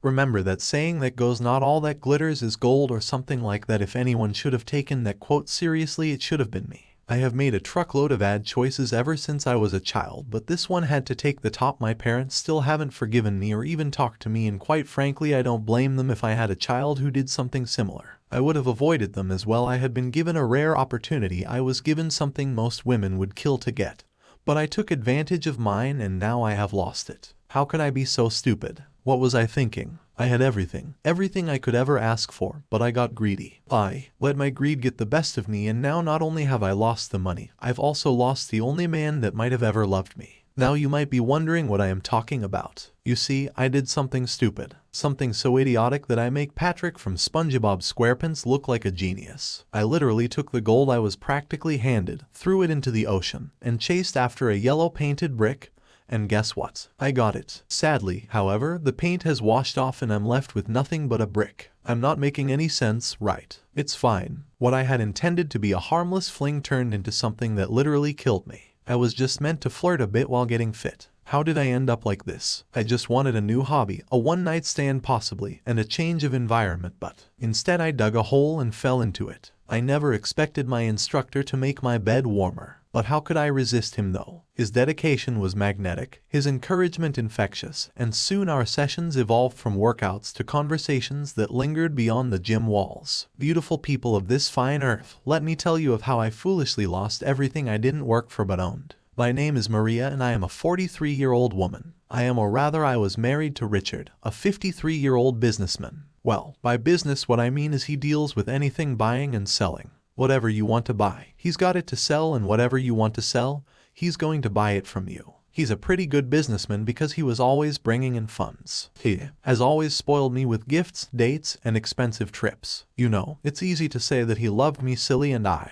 Remember that saying that goes, not all that glitters is gold, or something like that. If anyone should have taken that quote seriously, it should have been me. I have made a truckload of ad choices ever since I was a child, but this one had to take the top. My parents still haven't forgiven me or even talked to me, and quite frankly I don't blame them. If I had a child who did something similar, I would have avoided them as well. I had been given a rare opportunity. I was given something most women would kill to get, but I took advantage of mine and now I have lost it. How could I be so stupid? What was I thinking? I had everything I could ever ask for, but I got greedy. I let my greed get the best of me, and now not only have I lost the money, I've also lost the only man that might have ever loved me. Now you might be wondering what I am talking about. You see, I did something stupid, something so idiotic that I make Patrick from SpongeBob SquarePants look like a genius. I literally took the gold I was practically handed, threw it into the ocean, and chased after a yellow painted brick. And guess what? I got it. Sadly, however, the paint has washed off and I'm left with nothing but a brick. I'm not making any sense, right? It's fine. What I had intended to be a harmless fling turned into something that literally killed me. I was just meant to flirt a bit while getting fit. How did I end up like this? I just wanted a new hobby, a one-night stand possibly, and a change of environment, but instead I dug a hole and fell into it. I never expected my instructor to make my bed warmer. But how could I resist him though? His dedication was magnetic, his encouragement infectious, and soon our sessions evolved from workouts to conversations that lingered beyond the gym walls. Beautiful people of this fine earth, let me tell you of how I foolishly lost everything I didn't work for but owned. My name is Maria and I am a 43-year-old woman. I was married to Richard, a 53-year-old businessman. Well, by business what I mean is he deals with anything buying and selling. Whatever you want to buy, he's got it to sell, and whatever you want to sell, he's going to buy it from you. He's a pretty good businessman because he was always bringing in funds. He has always spoiled me with gifts, dates, and expensive trips. You know, it's easy to say that he loved me, silly, and I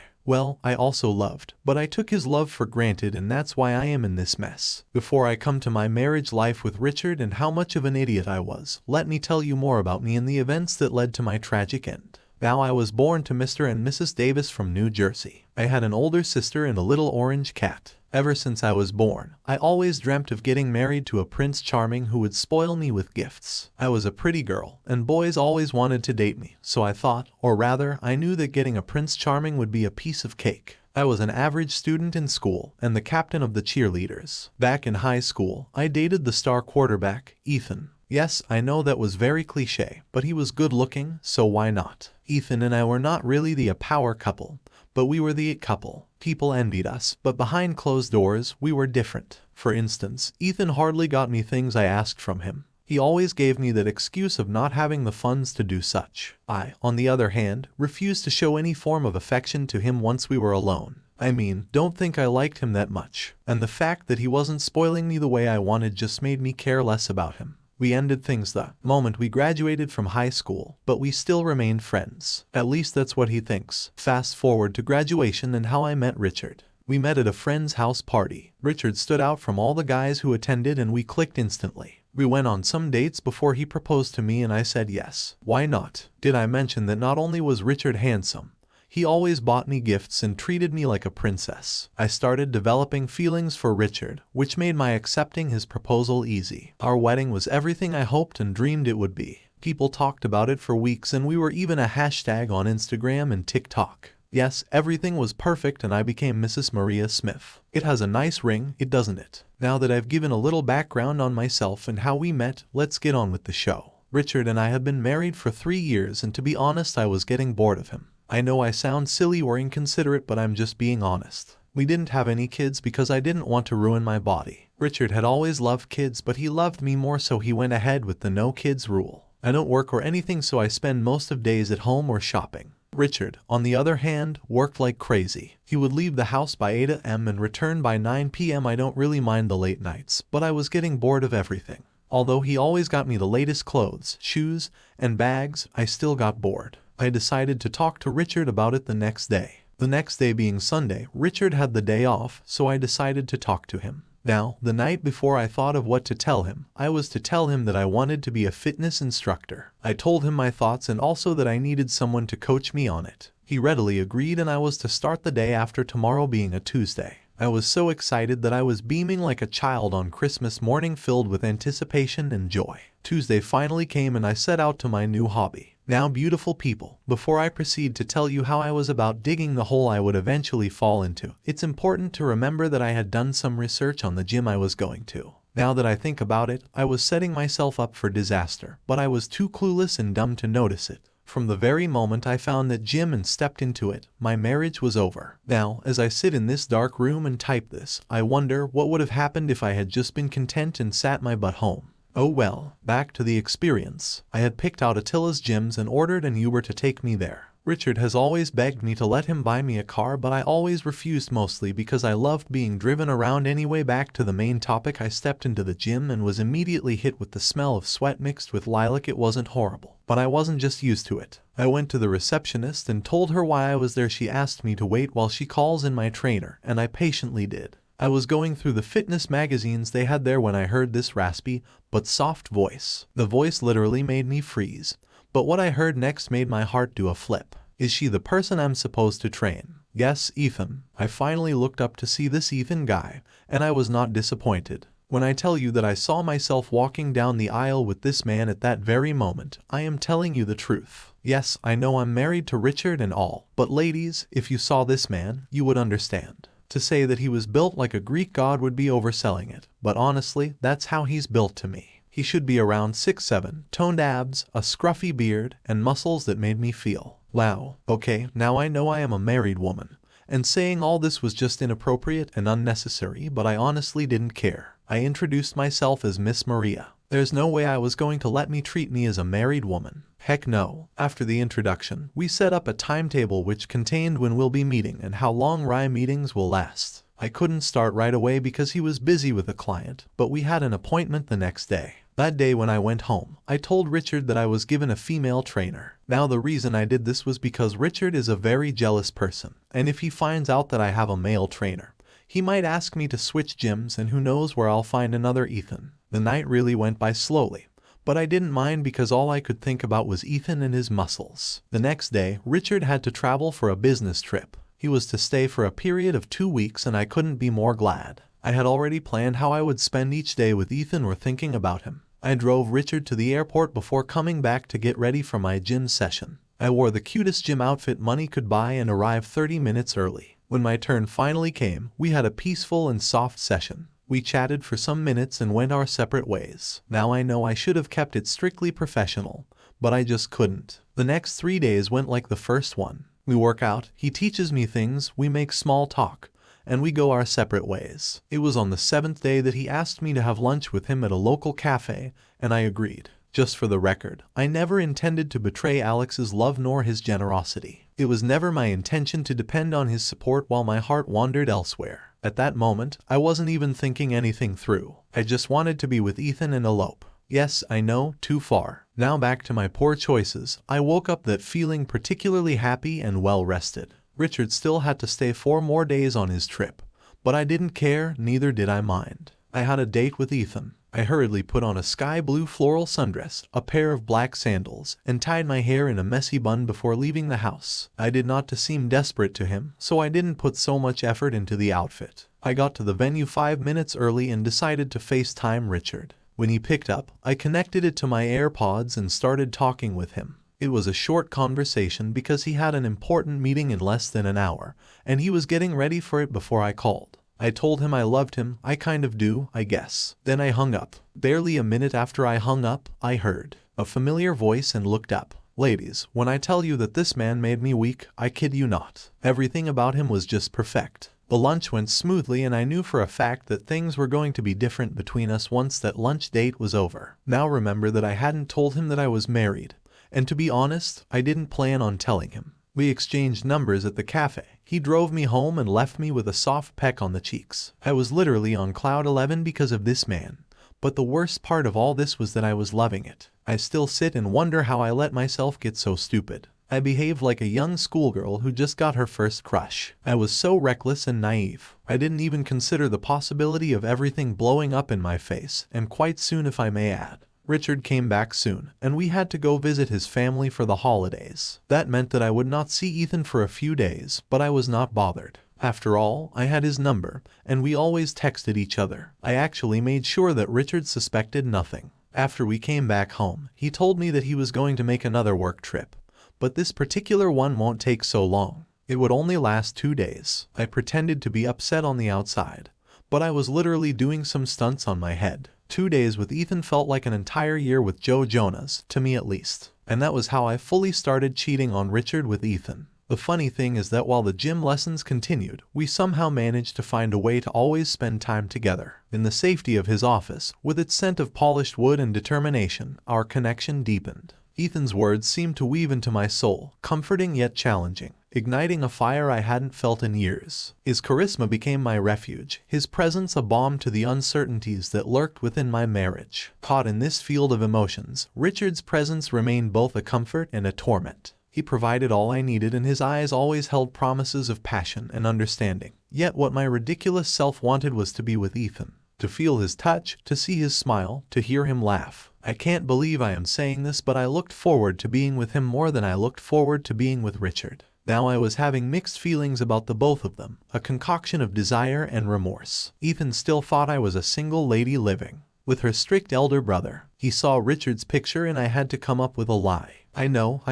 also loved, but I took his love for granted, and that's why I am in this mess. Before I come to my marriage life with Richard and how much of an idiot I was, let me tell you more about me and the events that led to my tragic end. Now, I was born to Mr. and Mrs. Davis from New Jersey. I had an older sister and a little orange cat. Ever since I was born, I always dreamt of getting married to a Prince Charming who would spoil me with gifts. I was a pretty girl, and boys always wanted to date me, so I thought, or rather, I knew that getting a Prince Charming would be a piece of cake. I was an average student in school, and the captain of the cheerleaders. Back in high school, I dated the star quarterback, Ethan. Yes, I know that was very cliche, but he was good looking, so why not? Ethan and I were not really the power couple, but we were the it couple. People envied us, but behind closed doors, we were different. For instance, Ethan hardly got me things I asked from him. He always gave me that excuse of not having the funds to do such. I, on the other hand, refused to show any form of affection to him once we were alone. I mean, don't think I liked him that much, and the fact that he wasn't spoiling me the way I wanted just made me care less about him. We ended things the moment we graduated from high school, but we still remained friends. At least that's what he thinks. Fast forward to graduation and how I met Richard. We met at a friend's house party. Richard stood out from all the guys who attended and we clicked instantly. We went on some dates before he proposed to me and I said yes. Why not? Did I mention that not only was Richard handsome, he always bought me gifts and treated me like a princess. I started developing feelings for Richard, which made my accepting his proposal easy. Our wedding was everything I hoped and dreamed it would be. People talked about it for weeks and we were even a hashtag on Instagram and TikTok. Yes, everything was perfect and I became Mrs. Maria Smith. It has a nice ring, doesn't it? Now that I've given a little background on myself and how we met, let's get on with the show. Richard and I had been married for 3 years and to be honest, I was getting bored of him. I know I sound silly or inconsiderate, but I'm just being honest. We didn't have any kids because I didn't want to ruin my body. Richard had always loved kids, but he loved me more, so he went ahead with the no kids rule. I don't work or anything, so I spend most of days at home or shopping. Richard, on the other hand, worked like crazy. He would leave the house by 8 a.m. and return by 9 p.m. I don't really mind the late nights, but I was getting bored of everything. Although he always got me the latest clothes, shoes, and bags, I still got bored. I decided to talk to Richard about it the next day. The next day being Sunday, Richard had the day off, so I decided to talk to him. Now, the night before I thought of what to tell him. I was to tell him that I wanted to be a fitness instructor. I told him my thoughts and also that I needed someone to coach me on it. He readily agreed and I was to start the day after, tomorrow being a Tuesday. I was so excited that I was beaming like a child on Christmas morning, filled with anticipation and joy. Tuesday finally came and I set out to my new hobby. Now, beautiful people, before I proceed to tell you how I was about digging the hole I would eventually fall into, it's important to remember that I had done some research on the gym I was going to. Now that I think about it, I was setting myself up for disaster, but I was too clueless and dumb to notice it. From the very moment I found that gym and stepped into it, my marriage was over. Now, as I sit in this dark room and type this, I wonder what would have happened if I had just been content and sat my butt home. Oh well, back to the experience. I had picked out Attila's gyms and ordered an Uber to take me there. Richard has always begged me to let him buy me a car, but I always refused, mostly because I loved being driven around anyway. Back to the main topic, I stepped into the gym and was immediately hit with the smell of sweat mixed with lilac. It wasn't horrible, but I wasn't just used to it. I went to the receptionist and told her why I was there. She asked me to wait while she calls in my trainer, and I patiently did. I was going through the fitness magazines they had there when I heard this raspy but soft voice. The voice literally made me freeze. But what I heard next made my heart do a flip. Is she the person I'm supposed to train? Yes, Ethan. I finally looked up to see this Ethan guy, and I was not disappointed. When I tell you that I saw myself walking down the aisle with this man at that very moment, I am telling you the truth. Yes, I know I'm married to Richard and all, but ladies, if you saw this man, you would understand. To say that he was built like a Greek god would be overselling it, but honestly, that's how he's built to me. He should be around 6'7", toned abs, a scruffy beard, and muscles that made me feel, wow. Okay, now I know I am a married woman, and saying all this was just inappropriate and unnecessary, but I honestly didn't care. I introduced myself as Miss Maria. There's no way I was going to let me treat me as a married woman. Heck no. After the introduction, we set up a timetable which contained when we'll be meeting and how long our meetings will last. I couldn't start right away because he was busy with a client, but we had an appointment the next day. That day when I went home, I told Richard that I was given a female trainer. Now the reason I did this was because Richard is a very jealous person, and if he finds out that I have a male trainer, he might ask me to switch gyms, and who knows where I'll find another Ethan. The night really went by slowly, but I didn't mind because all I could think about was Ethan and his muscles. The next day, Richard had to travel for a business trip. He was to stay for a period of 2 weeks, and I couldn't be more glad. I had already planned how I would spend each day with Ethan or thinking about him. I drove Richard to the airport before coming back to get ready for my gym session. I wore the cutest gym outfit money could buy and arrived 30 minutes early. When my turn finally came, we had a peaceful and soft session. We chatted for some minutes and went our separate ways. Now I know I should have kept it strictly professional, but I just couldn't. The next 3 days went like the first one. We work out, he teaches me things, we make small talk, and we go our separate ways. It was on the 7th day that he asked me to have lunch with him at a local cafe, and I agreed. Just for the record, I never intended to betray Alex's love nor his generosity. It was never my intention to depend on his support while my heart wandered elsewhere. At that moment, I wasn't even thinking anything through. I just wanted to be with Ethan and elope. Yes, I know, too far. Now back to my poor choices. I woke up that feeling particularly happy and well rested. Richard still had to stay 4 more days on his trip, but I didn't care, neither did I mind. I had a date with Ethan. I hurriedly put on a sky blue floral sundress, a pair of black sandals, and tied my hair in a messy bun before leaving the house. I did not to seem desperate to him, so I didn't put so much effort into the outfit. I got to the venue 5 minutes early and decided to FaceTime Richard. When he picked up, I connected it to my AirPods and started talking with him. It was a short conversation because he had an important meeting in less than an hour, and he was getting ready for it before I called. I told him I loved him. I kind of do, I guess. Then I hung up. Barely a minute after I hung up, I heard a familiar voice and looked up. Ladies, when I tell you that this man made me weak, I kid you not. Everything about him was just perfect. The lunch went smoothly, and I knew for a fact that things were going to be different between us once that lunch date was over. Now remember that I hadn't told him that I was married, and to be honest, I didn't plan on telling him. We exchanged numbers at the cafe. He drove me home and left me with a soft peck on the cheeks. I was literally on cloud 11 because of this man. But the worst part of all this was that I was loving it. I still sit and wonder how I let myself get so stupid. I behaved like a young schoolgirl who just got her first crush. I was so reckless and naive. I didn't even consider the possibility of everything blowing up in my face, and quite soon, if I may add. Richard came back soon, and we had to go visit his family for the holidays. That meant that I would not see Ethan for a few days, but I was not bothered. After all, I had his number, and we always texted each other. I actually made sure that Richard suspected nothing. After we came back home, he told me that he was going to make another work trip, but this particular one won't take so long. It would only last 2 days. I pretended to be upset on the outside, but I was literally doing some stunts on my head. 2 days with Ethan felt like an entire year with Joe Jonas, to me at least. And that was how I fully started cheating on Richard with Ethan. The funny thing is that while the gym lessons continued, we somehow managed to find a way to always spend time together. In the safety of his office, with its scent of polished wood and determination, our connection deepened. Ethan's words seemed to weave into my soul, comforting yet challenging, igniting a fire I hadn't felt in years. His charisma became my refuge, his presence a balm to the uncertainties that lurked within my marriage. Caught in this field of emotions, Richard's presence remained both a comfort and a torment. He provided all I needed, and his eyes always held promises of passion and understanding. Yet what my ridiculous self wanted was to be with Ethan. To feel his touch, to see his smile, to hear him laugh. I can't believe I am saying this, but I looked forward to being with him more than I looked forward to being with Richard. Now I was having mixed feelings about the both of them, a concoction of desire and remorse. Ethan still thought I was a single lady living with her strict elder brother. He saw Richard's picture and I had to come up with a lie. I know,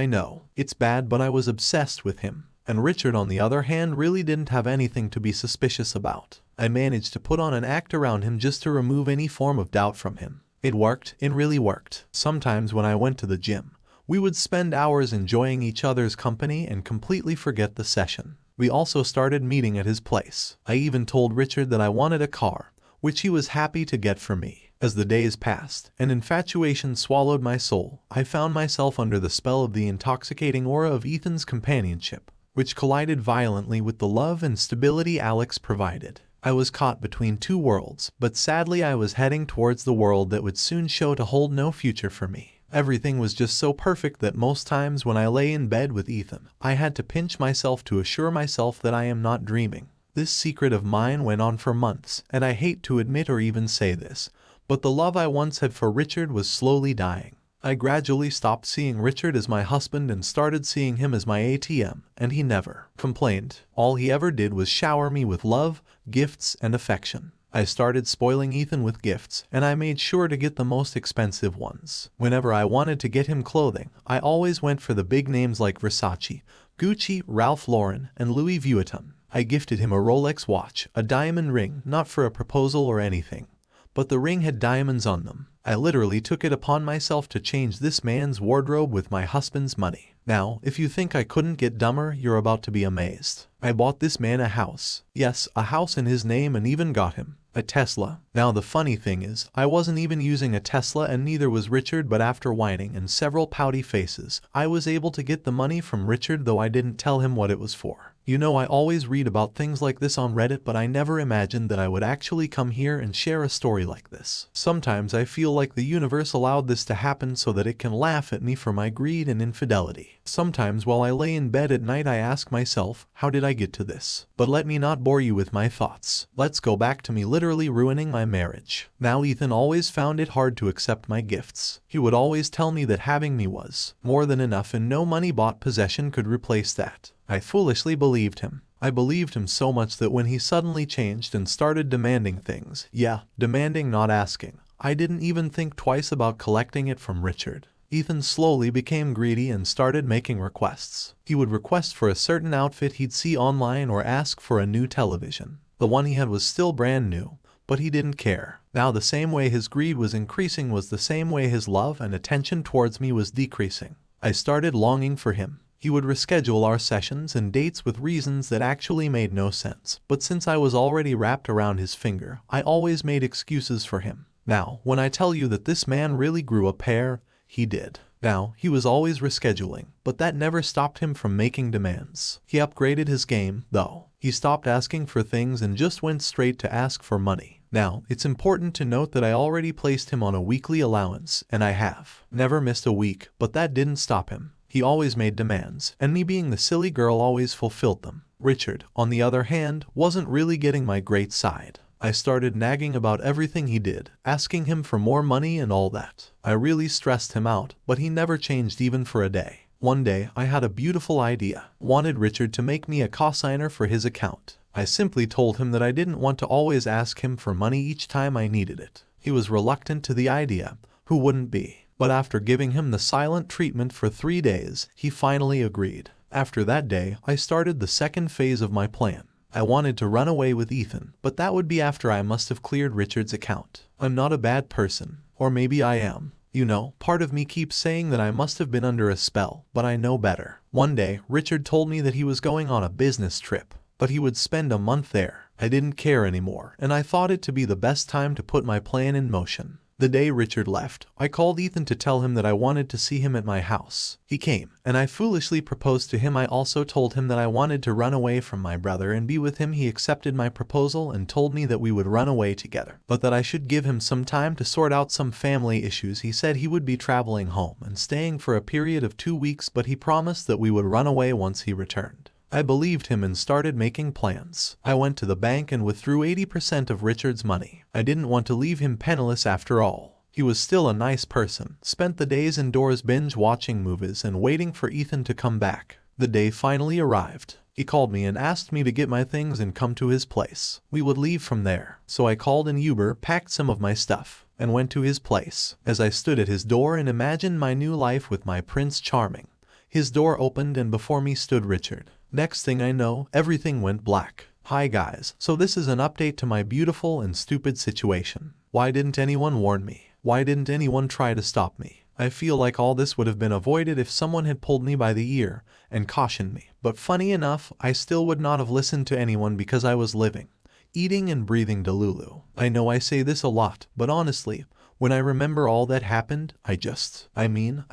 it's bad, but I was obsessed with him. And Richard, on the other hand, really didn't have anything to be suspicious about. I managed to put on an act around him just to remove any form of doubt from him. It worked, it really worked. Sometimes when I went to the gym, we would spend hours enjoying each other's company and completely forget the session. We also started meeting at his place. I even told Richard that I wanted a car, which he was happy to get for me. As the days passed, and infatuation swallowed my soul, I found myself under the spell of the intoxicating aura of Ethan's companionship, which collided violently with the love and stability Alex provided. I was caught between two worlds, but sadly I was heading towards the world that would soon show to hold no future for me. Everything was just so perfect that most times when I lay in bed with Ethan, I had to pinch myself to assure myself that I am not dreaming. This secret of mine went on for months, and I hate to admit or even say this, but the love I once had for Richard was slowly dying. I gradually stopped seeing Richard as my husband and started seeing him as my ATM, and he never complained. All he ever did was shower me with love, gifts, and affection. I started spoiling Ethan with gifts, and I made sure to get the most expensive ones. Whenever I wanted to get him clothing, I always went for the big names like Versace, Gucci, Ralph Lauren, and Louis Vuitton. I gifted him a Rolex watch, a diamond ring, not for a proposal or anything, but the ring had diamonds on them. I literally took it upon myself to change this man's wardrobe with my husband's money. Now, if you think I couldn't get dumber, you're about to be amazed. I bought this man a house. Yes, a house in his name, and even got him a Tesla. Now the funny thing is, I wasn't even using a Tesla and neither was Richard, but after whining and several pouty faces, I was able to get the money from Richard, though I didn't tell him what it was for. You know, I always read about things like this on Reddit, but I never imagined that I would actually come here and share a story like this. Sometimes I feel like the universe allowed this to happen so that it can laugh at me for my greed and infidelity. Sometimes while I lay in bed at night I ask myself, how did I get to this? But let me not bore you with my thoughts. Let's go back to me literally ruining my marriage. Now Ethan always found it hard to accept my gifts. He would always tell me that having me was more than enough and no money-bought possession could replace that. I foolishly believed him. I believed him so much that when he suddenly changed and started demanding things, yeah, demanding, not asking, I didn't even think twice about collecting it from Richard. Ethan slowly became greedy and started making requests. He would request for a certain outfit he'd see online or ask for a new television. The one he had was still brand new, but he didn't care. Now the same way his greed was increasing was the same way his love and attention towards me was decreasing. I started longing for him. He would reschedule our sessions and dates with reasons that actually made no sense, but since I was already wrapped around his finger, I always made excuses for him. Now, when I tell you that this man really grew a pair, he did. Now, he was always rescheduling, but that never stopped him from making demands. He upgraded his game, though. He stopped asking for things and just went straight to ask for money. Now, it's important to note that I already placed him on a weekly allowance, and I have never missed a week, but that didn't stop him. He always made demands, and me being the silly girl always fulfilled them. Richard, on the other hand, wasn't really getting my great side. I started nagging about everything he did, asking him for more money and all that. I really stressed him out, but he never changed even for a day. One day, I had a beautiful idea. Wanted Richard to make me a cosigner for his account. I simply told him that I didn't want to always ask him for money each time I needed it. He was reluctant to the idea. Who wouldn't be? But after giving him the silent treatment for 3 days, he finally agreed. After that day, I started the second phase of my plan. I wanted to run away with Ethan, but that would be after I must have cleared Richard's account. I'm not a bad person. Or maybe I am. You know, part of me keeps saying that I must have been under a spell, but I know better. One day, Richard told me that he was going on a business trip, but he would spend a month there. I didn't care anymore, and I thought it to be the best time to put my plan in motion. The day Richard left, I called Ethan to tell him that I wanted to see him at my house. He came, and I foolishly proposed to him. I also told him that I wanted to run away from my brother and be with him. He accepted my proposal and told me that we would run away together, but that I should give him some time to sort out some family issues. He said he would be traveling home and staying for a period of 2 weeks, but he promised that we would run away once he returned. I believed him and started making plans. I went to the bank and withdrew 80% of Richard's money. I didn't want to leave him penniless after all. He was still a nice person, spent the days indoors binge watching movies and waiting for Ethan to come back. The day finally arrived. He called me and asked me to get my things and come to his place. We would leave from there. So I called an Uber, packed some of my stuff, and went to his place. As I stood at his door and imagined my new life with my Prince Charming, his door opened and before me stood Richard. Next thing I know, everything went black. Hi guys, so this is an update to my beautiful and stupid situation. Why didn't anyone warn me? Why didn't anyone try to stop me? I feel like all this would have been avoided if someone had pulled me by the ear and cautioned me. But funny enough, I still would not have listened to anyone because I was living, eating and breathing Delulu. I know I say this a lot, but honestly, when I remember all that happened, I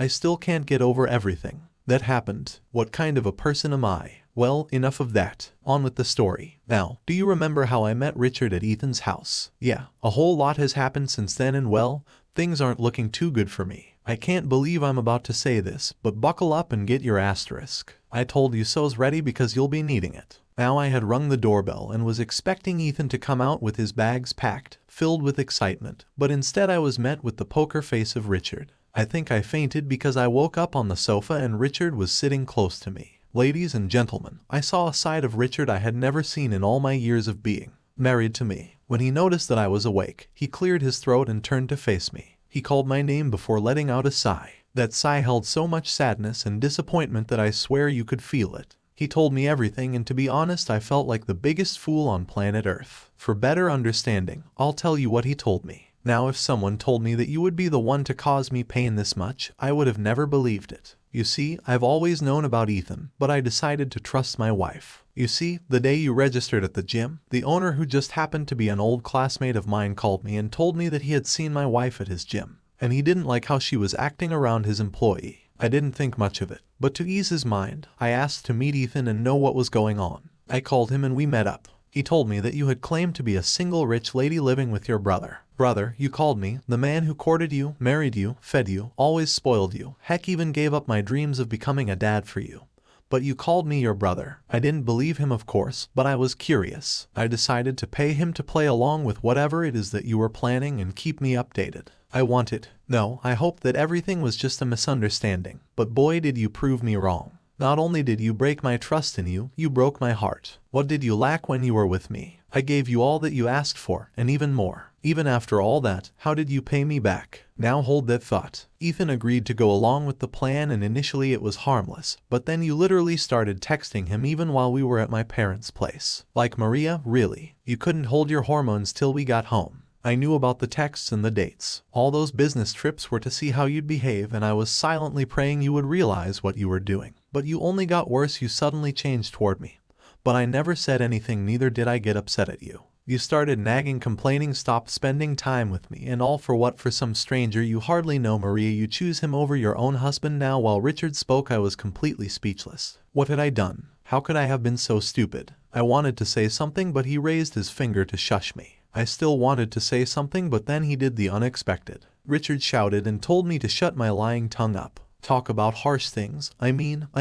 still can't get over everything that happened. What kind of a person am I? Well, enough of that. On with the story. Now, do you remember how I met Richard at Ethan's house? Yeah, a whole lot has happened since then and well, things aren't looking too good for me. I can't believe I'm about to say this, but buckle up and get your asterisk. I told you so's ready because you'll be needing it. Now I had rung the doorbell and was expecting Ethan to come out with his bags packed, filled with excitement, but instead I was met with the poker face of Richard. I think I fainted because I woke up on the sofa and Richard was sitting close to me. Ladies and gentlemen, I saw a side of Richard I had never seen in all my years of being married to me. When he noticed that I was awake, he cleared his throat and turned to face me. He called my name before letting out a sigh. That sigh held so much sadness and disappointment that I swear you could feel it. He told me everything, and to be honest, I felt like the biggest fool on planet Earth. For better understanding, I'll tell you what he told me. Now, if someone told me that you would be the one to cause me pain this much, I would have never believed it. You see, I've always known about Ethan, but I decided to trust my wife. You see, the day you registered at the gym, the owner, who just happened to be an old classmate of mine, called me and told me that he had seen my wife at his gym, and he didn't like how she was acting around his employee. I didn't think much of it, but to ease his mind, I asked to meet Ethan and know what was going on. I called him and we met up. He told me that you had claimed to be a single rich lady living with your brother. Brother, you called me, the man who courted you, married you, fed you, always spoiled you, heck, even gave up my dreams of becoming a dad for you. But you called me your brother. I didn't believe him, of course, but I was curious. I decided to pay him to play along with whatever it is that you were planning and keep me updated. I hoped that everything was just a misunderstanding, but boy did you prove me wrong. Not only did you break my trust in you, you broke my heart. What did you lack when you were with me? I gave you all that you asked for, and even more. Even after all that, how did you pay me back? Now hold that thought. Ethan agreed to go along with the plan, and initially it was harmless, but then you literally started texting him even while we were at my parents' place. Like, Maria, really? You couldn't hold your hormones till we got home. I knew about the texts and the dates. All those business trips were to see how you'd behave, and I was silently praying you would realize what you were doing. But you only got worse. You suddenly changed toward me. But I never said anything, neither did I get upset at you. You started nagging, complaining, stopped spending time with me, and all for what? For some stranger you hardly know. Maria, you choose him over your own husband now. While Richard spoke, I was completely speechless. What had I done? How could I have been so stupid? I wanted to say something, but he raised his finger to shush me. I still wanted to say something, but then he did the unexpected. Richard shouted and told me to shut my lying tongue up. Talk about harsh things. I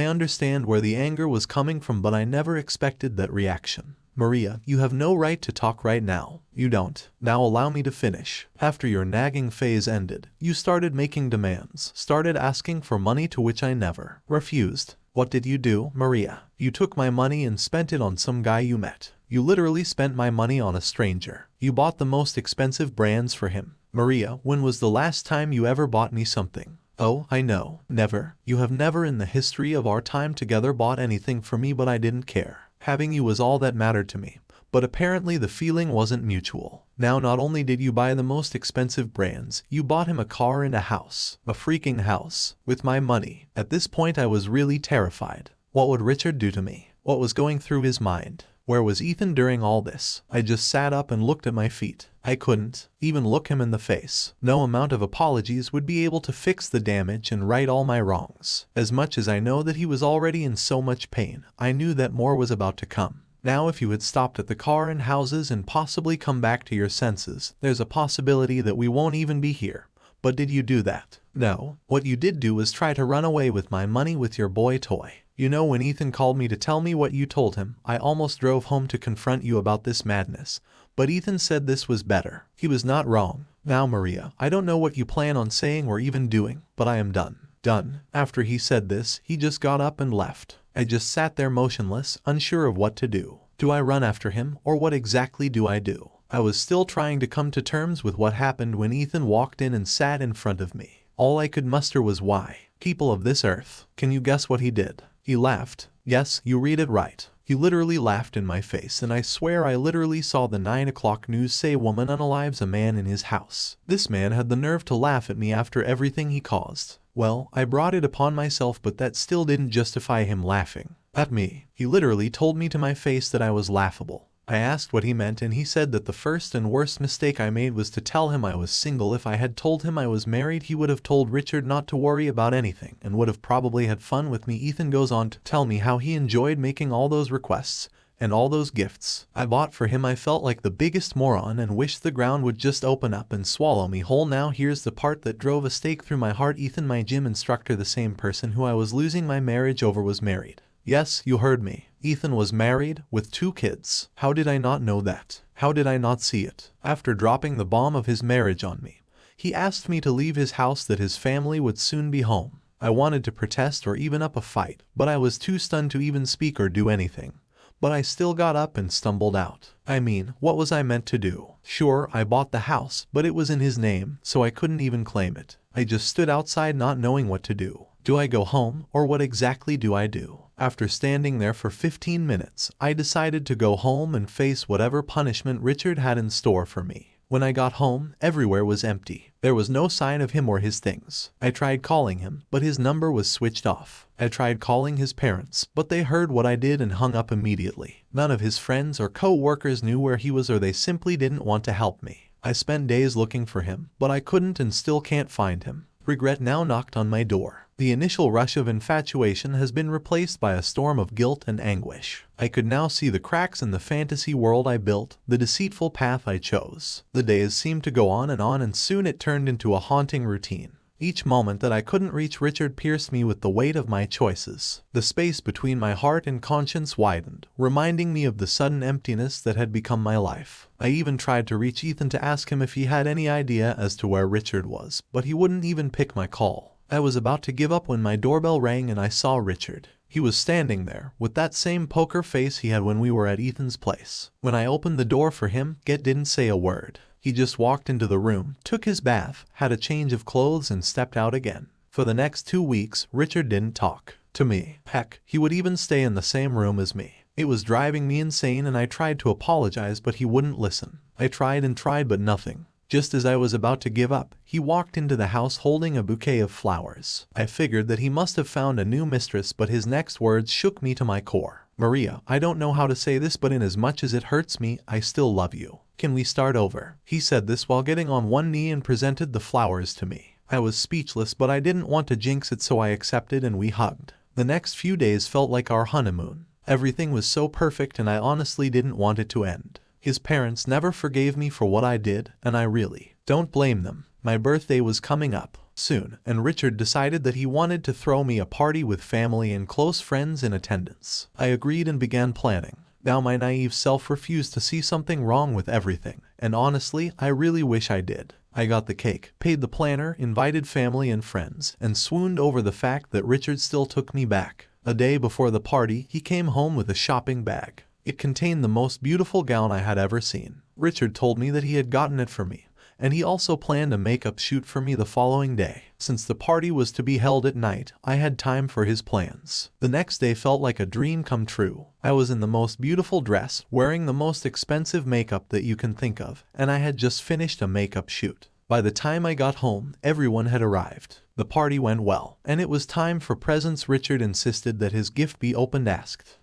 understand where the anger was coming from, but I never expected that reaction. Maria, you have no right to talk right now. You don't. Now allow me to finish. After your nagging phase ended, you started making demands, started asking for money, to which I never refused. What did you do, Maria? You took my money and spent it on some guy you met. You literally spent my money on a stranger. You bought the most expensive brands for him. Maria, when was the last time you ever bought me something? Oh, I know. Never. You have never in the history of our time together bought anything for me, but I didn't care. Having you was all that mattered to me. But apparently the feeling wasn't mutual. Now not only did you buy the most expensive brands, you bought him a car and a house. A freaking house. With my money. At this point I was really terrified. What would Richard do to me? What was going through his mind? Where was Ethan during all this? I just sat up and looked at my feet. I couldn't even look him in the face. No amount of apologies would be able to fix the damage and right all my wrongs. As much as I know that he was already in so much pain, I knew that more was about to come. Now if you had stopped at the car and houses and possibly come back to your senses, there's a possibility that we won't even be here. But did you do that? No. What you did do was try to run away with my money with your boy toy. You know, when Ethan called me to tell me what you told him, I almost drove home to confront you about this madness. But Ethan said this was better. He was not wrong. Now Maria, I don't know what you plan on saying or even doing, but I am done. Done. After he said this, he just got up and left. I just sat there motionless, unsure of what to do. Do I run after him, or what exactly do I do? I was still trying to come to terms with what happened when Ethan walked in and sat in front of me. All I could muster was why. People of this earth, can you guess what he did? He laughed. Yes, you read it right. He literally laughed in my face, and I swear I literally saw the 9 o'clock news say woman unalives a man in his house. This man had the nerve to laugh at me after everything he caused. Well, I brought it upon myself, but that still didn't justify him laughing at me. He literally told me to my face that I was laughable. I asked what he meant, and he said that the first and worst mistake I made was to tell him I was single. If I had told him I was married, he would have told Richard not to worry about anything and would have probably had fun with me. Ethan goes on to tell me how he enjoyed making all those requests and all those gifts I bought for him. I felt like the biggest moron and wished the ground would just open up and swallow me whole. Now here's the part that drove a stake through my heart. Ethan, my gym instructor, the same person who I was losing my marriage over, was married. Yes, you heard me. Ethan was married, with 2 kids. How did I not know that? How did I not see it? After dropping the bomb of his marriage on me, he asked me to leave his house, that his family would soon be home. I wanted to protest or even up a fight, but I was too stunned to even speak or do anything. But I still got up and stumbled out. I mean, what was I meant to do? Sure, I bought the house, but it was in his name, so I couldn't even claim it. I just stood outside not knowing what to do. Do I go home, or what exactly do I do? After standing there for 15 minutes, I decided to go home and face whatever punishment Richard had in store for me. When I got home, everywhere was empty. There was no sign of him or his things. I tried calling him, but his number was switched off. I tried calling his parents, but they heard what I did and hung up immediately. None of his friends or co-workers knew where he was, or they simply didn't want to help me. I spent days looking for him, but I couldn't and still can't find him. Regret now knocked on my door. The initial rush of infatuation has been replaced by a storm of guilt and anguish. I could now see the cracks in the fantasy world I built, the deceitful path I chose. The days seemed to go on, and soon it turned into a haunting routine. Each moment that I couldn't reach Richard pierced me with the weight of my choices. The space between my heart and conscience widened, reminding me of the sudden emptiness that had become my life. I even tried to reach Ethan to ask him if he had any idea as to where Richard was, but he wouldn't even pick my call. I was about to give up when my doorbell rang and I saw Richard. He was standing there, with that same poker face he had when we were at Ethan's place. When I opened the door for him, Get didn't say a word. He just walked into the room, took his bath, had a change of clothes, and stepped out again. For the next 2 weeks, Richard didn't talk to me. Heck, he would even stay in the same room as me. It was driving me insane, and I tried to apologize, but he wouldn't listen. I tried and tried, but nothing. Just as I was about to give up, he walked into the house holding a bouquet of flowers. I figured that he must have found a new mistress, but his next words shook me to my core. Maria, I don't know how to say this, but in as much as it hurts me, I still love you. Can we start over? He said this while getting on one knee and presented the flowers to me. I was speechless, but I didn't want to jinx it, so I accepted and we hugged. The next few days felt like our honeymoon. Everything was so perfect, and I honestly didn't want it to end. His parents never forgave me for what I did, and I really don't blame them. My birthday was coming up soon, and Richard decided that he wanted to throw me a party with family and close friends in attendance. I agreed and began planning. Now my naive self refused to see something wrong with everything, and honestly, I really wish I did. I got the cake, paid the planner, invited family and friends, and swooned over the fact that Richard still took me back. A day before the party, he came home with a shopping bag. It contained the most beautiful gown I had ever seen. Richard told me that he had gotten it for me, and he also planned a makeup shoot for me the following day. Since the party was to be held at night, I had time for his plans. The next day felt like a dream come true. I was in the most beautiful dress, wearing the most expensive makeup that you can think of, and I had just finished a makeup shoot. By the time I got home, everyone had arrived. The party went well, and it was time for presents. Richard insisted that his gift be opened.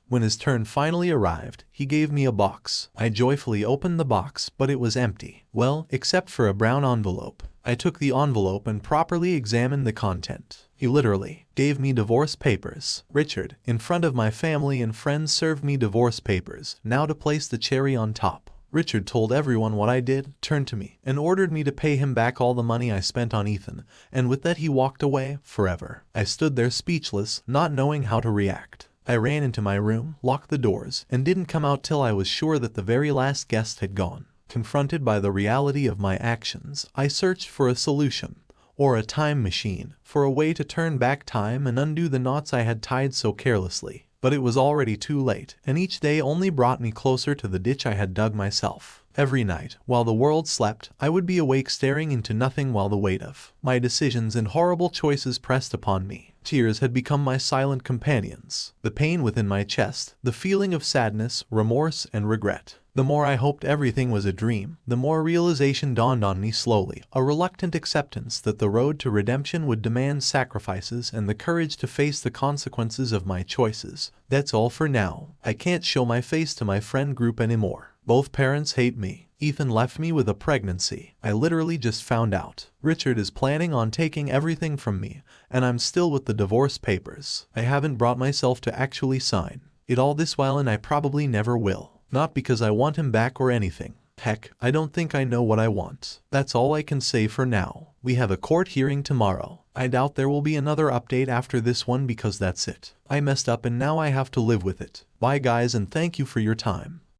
When his turn finally arrived, he gave me a box. I joyfully opened the box, but it was empty. Well, except for a brown envelope. I took the envelope and properly examined the content. He literally gave me divorce papers. Richard, in front of my family and friends, served me divorce papers. Now to place the cherry on top. Richard told everyone what I did, turned to me, and ordered me to pay him back all the money I spent on Ethan, and with that he walked away forever. I stood there speechless, not knowing how to react. I ran into my room, locked the doors, and didn't come out till I was sure that the very last guest had gone. Confronted by the reality of my actions, I searched for a solution, or a time machine, for a way to turn back time and undo the knots I had tied so carelessly. But it was already too late, and each day only brought me closer to the ditch I had dug myself. Every night, while the world slept, I would be awake staring into nothing while the weight of my decisions and horrible choices pressed upon me. Tears had become my silent companions. The pain within my chest, the feeling of sadness, remorse, and regret. The more I hoped everything was a dream, the more realization dawned on me slowly, a reluctant acceptance that the road to redemption would demand sacrifices and the courage to face the consequences of my choices. That's all for now. I can't show my face to my friend group anymore. Both parents hate me. Ethan left me with a pregnancy. I literally just found out. Richard is planning on taking everything from me, and I'm still with the divorce papers. I haven't brought myself to actually sign it all this while, and I probably never will. Not because I want him back or anything. Heck, I don't think I know what I want. That's all I can say for now. We have a court hearing tomorrow. I doubt there will be another update after this one because that's it. I messed up and now I have to live with it. Bye guys, and thank you for your time.